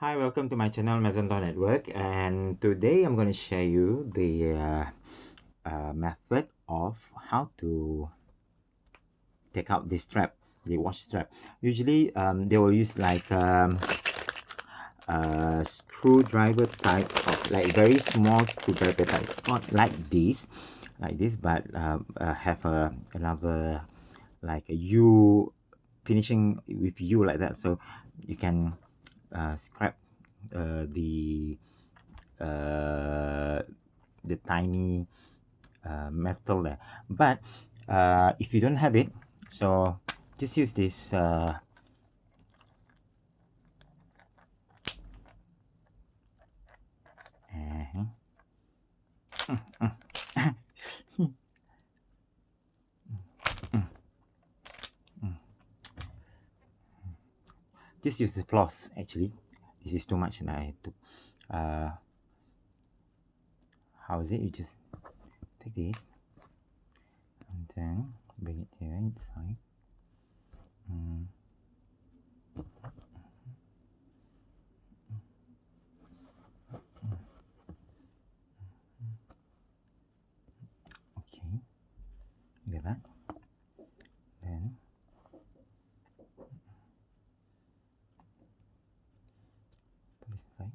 Hi, welcome to my channel Maison Network, and today I'm going to share you the method of how to take out this strap, the watch strap. Usually they will use like a screwdriver type of, like very small screwdriver type, not like this, but have another, like a U, finishing with U like that, so you can scrap uh, the uh, the tiny metal there. But if you don't have it, so just use this uh, just use the floss. Actually, this is too much, and I have to how is it, you just take this and then bring it here inside. Okay, get that. Then put this aside.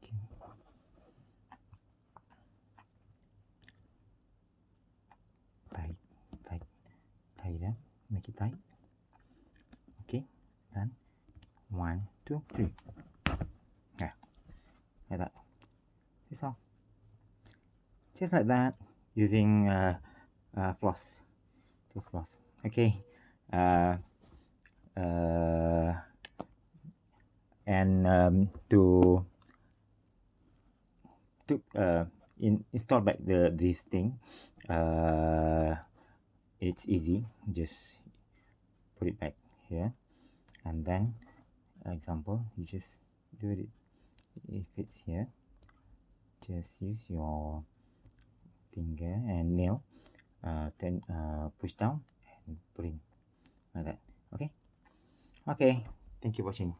Okay, tight, tight, tight it up, make it tight. Okay, done. 1, 2, 3. Yeah, like that. That's all. Just like that, using floss, to floss. Okay, uh, uh, and to install back this thing, uh, it's easy. Just put it back here, and then example, you just do it. If it's here, just use your finger and nail, then push down and put in like that. Okay. Okay, thank you for watching.